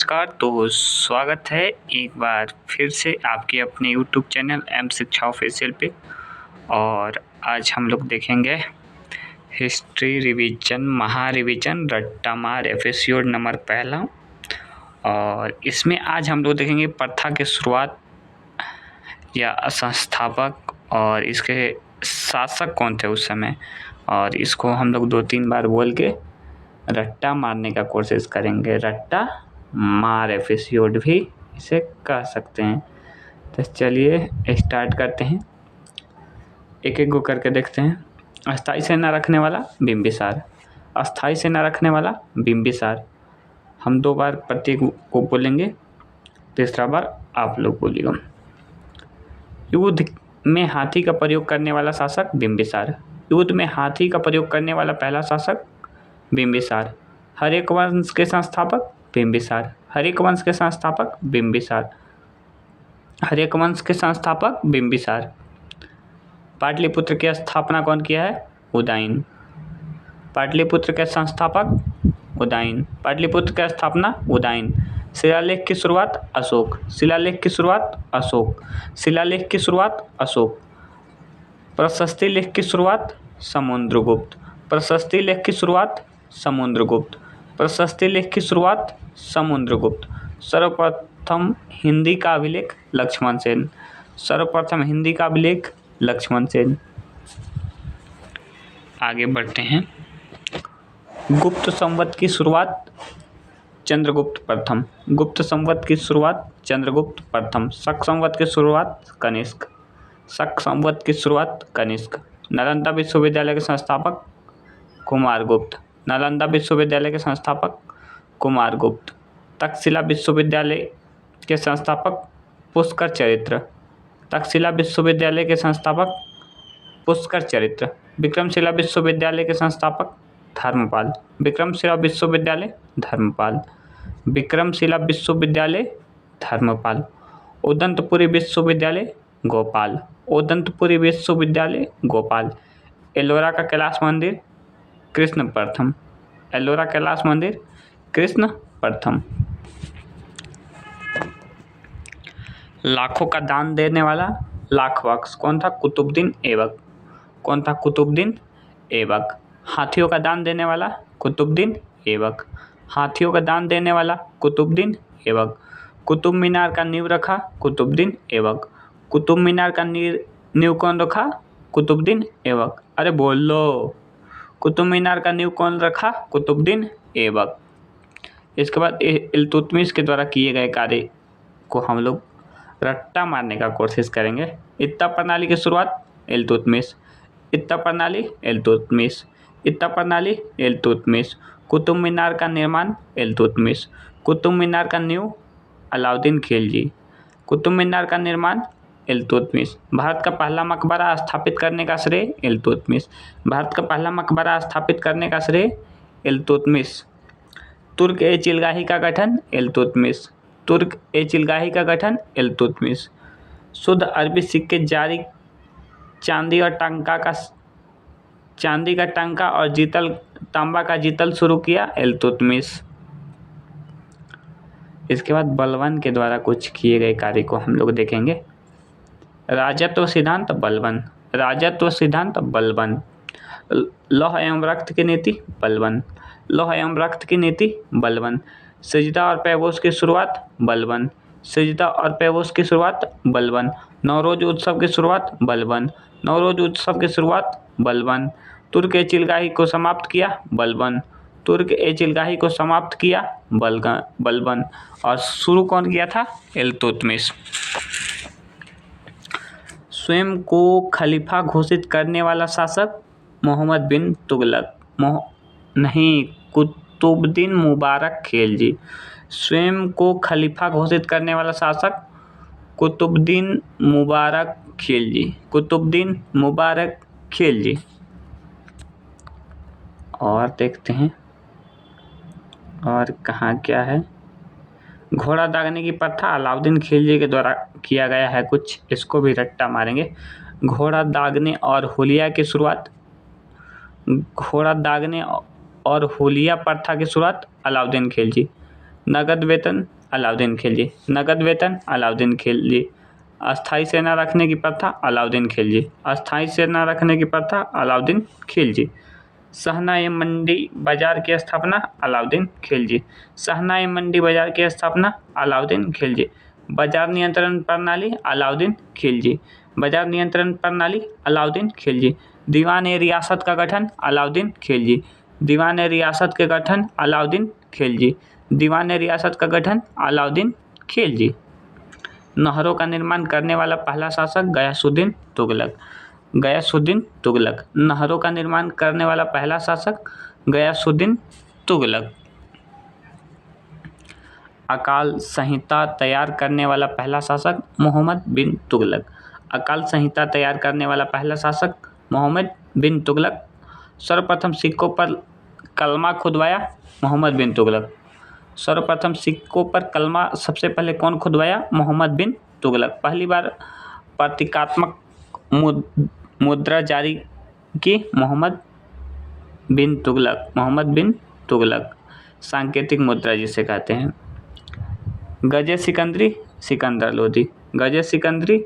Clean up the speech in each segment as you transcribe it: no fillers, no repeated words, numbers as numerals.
नमस्कार। तो स्वागत है एक बार फिर से आपके अपने यूट्यूब चैनल एम शिक्षा ऑफिशियल पे। और आज हम लोग देखेंगे हिस्ट्री रिवीजन महा रिवीजन रट्टा मार एपिसोड नंबर पहला। और इसमें आज हम लोग देखेंगे प्रथा की शुरुआत या संस्थापक और इसके शासक कौन थे उस समय। और इसको हम लोग 2-3 बार बोल के रट्टा मारने का कोशिश करेंगे। रट्टा मार एपिसोड भी इसे कह सकते हैं। तो चलिए स्टार्ट करते हैं, एक एक गो करके देखते हैं। अस्थाई सेना रखने वाला बिंबिसार। अस्थाई सेना रखने वाला बिंबिसार। हम 2 बार प्रत्येक को बोलेंगे, तीसरा बार आप लोग बोलिएगा। युद्ध में हाथी का प्रयोग करने वाला शासक बिंबिसार। युद्ध में हाथी का प्रयोग करने वाला पहला शासक बिंबिसार। हर्यक वंश के संस्थापक बिंबिसार। हर्यक वंश के संस्थापक बिंबिसार। हर्यक वंश के संस्थापक बिंबिसार। पाटलिपुत्र की स्थापना कौन किया है? उदयन। पाटलिपुत्र के संस्थापक उदयन। पाटलिपुत्र की स्थापना उदयन। शिलालेख की शुरुआत अशोक। शिलालेख की शुरुआत अशोक। शिलालेख की शुरुआत अशोक। प्रशस्ति लेख की शुरुआत समुद्रगुप्त। प्रशस्ति लेख की शुरुआत समुद्रगुप्त। प्रशस्ति लेख की शुरुआत समुद्रगुप्त। सर्वप्रथम हिंदी का अभिलेख लक्ष्मण सेन। सर्वप्रथम हिंदी का अभिलेख लक्ष्मण सेन। आगे बढ़ते हैं। गुप्त संवत की शुरुआत चंद्रगुप्त प्रथम। गुप्त संवत की शुरुआत चंद्रगुप्त प्रथम। शक संवत की शुरुआत कनिष्क। शक संवत की शुरुआत कनिष्क। नालंदा विश्वविद्यालय के संस्थापक कुमारगुप्त। नालंदा विश्वविद्यालय के संस्थापक कुमारगुप्त। तक्षशिला विश्वविद्यालय के संस्थापक पुष्कर चरित्र। तक्षशिला विश्वविद्यालय के संस्थापक पुष्कर चरित्र। विक्रमशिला विश्वविद्यालय के संस्थापक धर्मपाल। विक्रमशिला विश्वविद्यालय धर्मपाल। विक्रमशिला विश्वविद्यालय धर्मपाल। उदंतपुरी विश्वविद्यालय गोपाल। उदंतपुरी विश्वविद्यालय गोपाल। एलोरा का कैलाश मंदिर कृष्ण प्रथम। एलोरा कैलाश मंदिर कृष्ण प्रथम। लाखों का दान देने वाला लाख बख्श कौन था? कुतुबुद्दीन ऐबक। कौन था? कुतुबुद्दीन ऐबक। हाथियों का दान देने वाला कुतुबुद्दीन ऐबक। हाथियों का दान देने वाला कुतुबुद्दीन ऐबक। कुतुब मीनार का नींव रखा कुतुबुद्दीन ऐबक। कुतुब मीनार का नींव कौन रखा? कुतुबुद्दीन ऐबक। अरे बोलो, कुतुब मीनार का नींव कौन रखा? कुतुबुद्दीन ऐबक। इसके बाद इल्तुतमिश के द्वारा किए गए कार्य को हम लोग रट्टा मारने का कोशिश करेंगे। इत्ता प्रणाली की शुरुआत इल्तुतमिश। इत्ता प्रणाली इल्तुतमिश। इत्ता प्रणाली इल्तुतमिश। कुतुब मीनार का निर्माण इल्तुतमिश। कुतुब मीनार का नींव अलाउद्दीन खिलजी। कुतुब मीनार का निर्माण इल्तुतमिश। भारत का पहला मकबरा स्थापित करने का श्रेय इल्तुतमिश। भारत का पहला मकबरा स्थापित करने का श्रेय इल्तुतमिश। तुर्क ए चिलगाही का गठन इल्तुतमिश। तुर्क ए चिलगाही का गठन इल्तुतमिश। शुद्ध अरबी सिक्के जारी चांदी का टंका और जीतल तांबा का जीतल शुरू किया इल्तुतमिश। इसके बाद बलबन के द्वारा कुछ किए गए कार्य को हम लोग देखेंगे। राजत्व सिद्धांत बलबन। राजत्व सिद्धांत बलबन। लौह एवं रक्त की नीति बलबन। लौह एवं रक्त की नीति बलबन। सजदा और पैबोस की शुरुआत बलबन। सजदा और पैबोस की शुरुआत बलबन। नवरोज उत्सव की शुरुआत बलबन। नवरोज उत्सव की शुरुआत बलबन। तुर्क ए चिलगाही को समाप्त किया बलबन। तुर्क ए चिलगाही को समाप्त किया बलबन। और शुरू कौन किया था? इल्तुतमिश। स्वयं को खलीफा घोषित करने वाला शासक मोहम्मद बिन तुगलक। कुतुबुद्दीन मुबारक खिलजी। स्वयं को खलीफा घोषित करने वाला शासक कुतुबुद्दीन मुबारक खिलजी। कुतुबुद्दीन मुबारक खिलजी। और देखते हैं और कहाँ क्या है। घोड़ा दागने की प्रथा अलाउद्दीन खिलजी के द्वारा किया गया है कुछ, इसको भी रट्टा मारेंगे। घोड़ा दागने और हुलिया की शुरुआत। घोड़ा दागने और हुलिया प्रथा की शुरुआत अलाउद्दीन खिलजी। नगद वेतन अलाउद्दीन खिलजी, नगद वेतन अलाउद्दीन खिलजी। अस्थाई सेना रखने की प्रथा अलाउद्दीन खिलजी, अस्थाई सेना रखने की प्रथा अलाउद्दीन खिलजी। सहना मंडी बाजार की स्थापना अलाउद्दीन खिलजी, सहना मंडी बाजार की स्थापना अलाउद्दीन खिलजी। बाजार नियंत्रण प्रणाली अलाउद्दीन खिलजी, बाजार नियंत्रण प्रणाली अलाउद्दीन खिलजी। दीवान ए रियासत का गठन अलाउद्दीन खिलजी, दीवान ए रियासत के गठन अलाउद्दीन खिलजी, दीवान ए रियासत का गठन अलाउद्दीन खिलजी। नहरों का निर्माण करने वाला पहला शासक गयासुद्दीन तुगलक, गयासुद्दीन तुगलक। नहरों का निर्माण करने वाला पहला शासक गयासुद्दीन तुगलक। अकाल संहिता तैयार करने वाला पहला शासक मोहम्मद बिन तुगलक, अकाल संहिता तैयार करने वाला पहला शासक मोहम्मद बिन तुगलक। सर्वप्रथम सिक्कों पर कलमा खुदवाया मोहम्मद बिन तुगलक, सर्वप्रथम सिक्कों पर कलमा सबसे पहले कौन खुदवाया? मोहम्मद बिन तुगलक। पहली बार प्रतीकात्मक मुद्रा जारी की मोहम्मद बिन तुगलक, मोहम्मद बिन तुगलक। सांकेतिक मुद्रा जिसे कहते हैं। गजे सिकंदरी सिकंदर लोधी, गजे सिकंदरी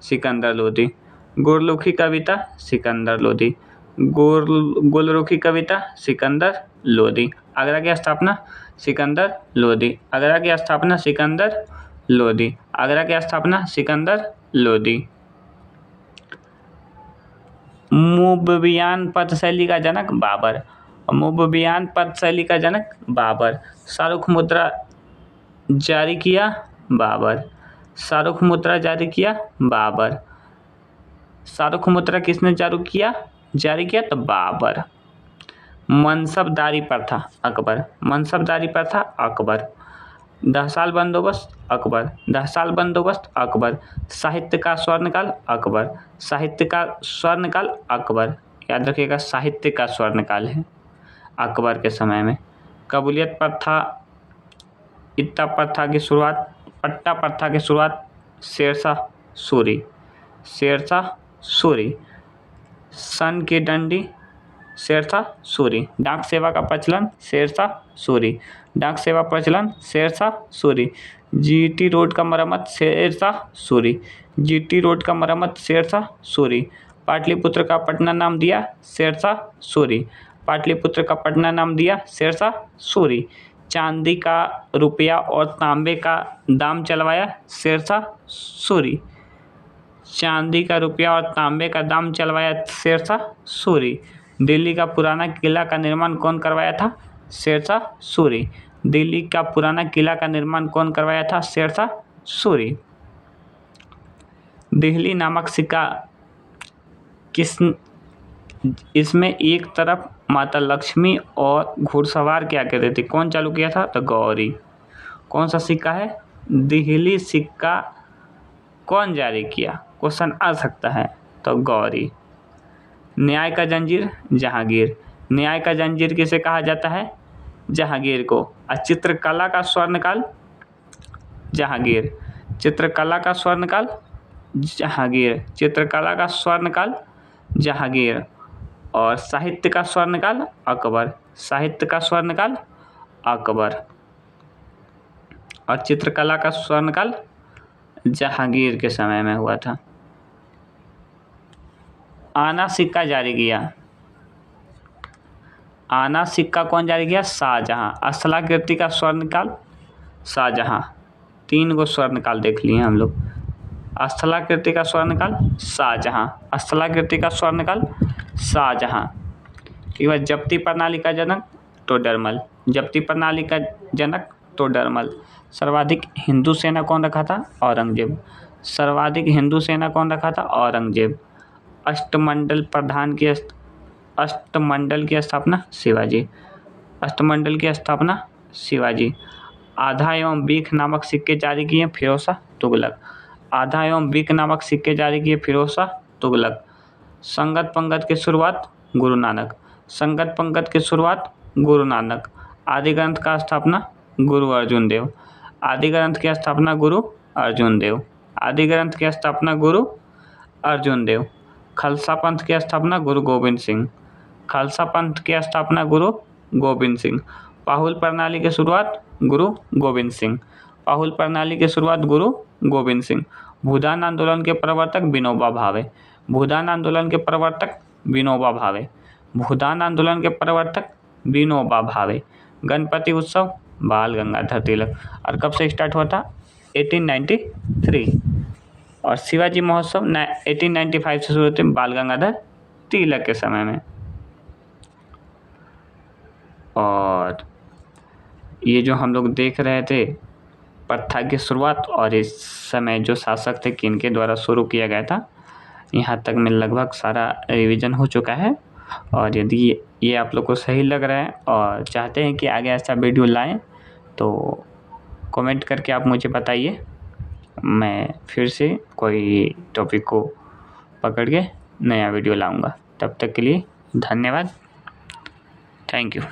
सिकंदर लोधी। गुरमुखी कविता सिकंदर लोधी, गुलरुखी कविता सिकंदर लोधी। आगरा की स्थापना सिकंदर लोधी, आगरा की स्थापना सिकंदर लोधी, आगरा की स्थापना सिकंदर लोधी। मुबबियान पद शैली का जनक बाबर, मुबबियान पद शैली का जनक बाबर। शाहरुख मुद्रा जारी किया बाबर, शाहरुख मुद्रा जारी किया बाबर। शाहरुख मुद्रा किसने जारी किया? तो बाबर। मनसबदारी प्रथा अकबर, मनसबदारी प्रथा अकबर। 10 साल बंदोबस्त अकबर, 10 साल बंदोबस्त अकबर। साहित्य का स्वर्णकाल अकबर, साहित्य का स्वर्णकाल अकबर। याद रखिएगा साहित्य का स्वर्णकाल है अकबर के समय में। कबूलियत प्रथा, इत्ता प्रथा की शुरुआत, पट्टा प्रथा की शुरुआत शेरशाह सूरी, शेरशाह सूरी। सन की डंडी शेरशाह सूरी। डाक सेवा का प्रचलन शेरशाह सूरी, डाक सेवा प्रचलन शेरशाह सूरी। जीटी रोड का मरम्मत शेरशाह सूरी, जीटी रोड का मरम्मत शेरशाह सूरी। पाटलिपुत्र का पटना नाम दिया शेरशाह सूरी, पाटलिपुत्र का पटना नाम दिया शेरशाह सूरी। चांदी का रुपया और तांबे का दाम चलवाया शेरशाह सूरी, चांदी का रुपया और तांबे का दाम चलवाया शेरशाह सूरी। दिल्ली का पुराना किला का निर्माण कौन करवाया था? शेरशाह सूरी, दिल्ली का पुराना किला का निर्माण कौन करवाया था? शेरशाह सूरी। दिल्ली नामक सिक्का किस, इसमें एक तरफ माता लक्ष्मी और घुड़सवार क्या कहते थे, कौन चालू किया था? तो गौरी। कौन सा सिक्का है? दिल्ली सिक्का कौन जारी किया? क्वेश्चन आ सकता है, तो गौरी। न्याय का जंजीर जहांगीर, न्याय का जंजीर किसे कहा जाता है? जहांगीर को। चित्रकला का स्वर्णकाल जहांगीर, चित्रकला का स्वर्णकाल जहांगीर, चित्रकला का स्वर्णकाल जहांगीर। और साहित्य का स्वर्णकाल अकबर, साहित्य का स्वर्णकाल अकबर। और चित्रकला का स्वर्णकाल जहांगीर के समय में हुआ था। आना सिक्का जारी किया, आना सिक्का कौन जारी किया? शाहजहां। स्थलाकृति का स्वर्णकाल शाहजहां। 3 गो स्वर्णकाल देख लिए हम लोग। स्थलाकृति का स्वर्णकाल शाहजहां, स्थलाकृति का स्वर्णकाल शाहजहां। एक बार जब्ती प्रणाली का जनक टोडरमल, जब्ती प्रणाली का जनक टोडरमल। सर्वाधिक हिंदू सेना कौन रखा था? औरंगजेब, सर्वाधिक हिंदू सेना कौन रखा था? औरंगजेब। अष्टमंडल प्रधान की अष्टमंडल की स्थापना शिवाजी, अष्टमंडल की स्थापना शिवाजी। आधा एवं बीख नामक सिक्के जारी किए फिरोजशाह तुगलक, आधा एवं बीख नामक सिक्के जारी किए फिरोजशाह तुगलक। संगत पंगत की शुरुआत गुरु नानक, संगत पंगत की शुरुआत गुरु नानक। आदि ग्रंथ का स्थापना गुरु अर्जुन देव, आदि ग्रंथ की स्थापना गुरु अर्जुन देव, आदि ग्रंथ की स्थापना गुरु अर्जुन देव। खालसा पंथ की स्थापना गुरु गोविंद सिंह, खालसा पंथ की स्थापना गुरु गोविंद सिंह। पाहुल प्रणाली की शुरुआत गुरु गोविंद सिंह। पाहुल प्रणाली की शुरुआत गुरु गोविंद सिंह। भूदान आंदोलन के प्रवर्तक विनोबा भावे। भूदान आंदोलन के प्रवर्तक विनोबा भावे। भूदान आंदोलन के प्रवर्तक विनोबा भावे। गणपति उत्सव बाल गंगाधर तिलक। और कब से स्टार्ट हुआ था? 1893। और शिवाजी महोत्सव 1895 से शुरू होते हैं बाल गंगाधर तिलक के समय में। और ये जो हम लोग देख रहे थे प्रथा की शुरुआत और इस समय जो शासक थे किनके द्वारा शुरू किया गया था, यहाँ तक में लगभग सारा रिवीजन हो चुका है। और यदि ये आप लोग को सही लग रहा है और चाहते हैं कि आगे ऐसा वीडियो लाएं तो कमेंट करके आप मुझे बताइए। मैं फिर से कोई टॉपिक को पकड़ के नया वीडियो लाऊंगा। तब तक के लिए धन्यवाद। Thank you.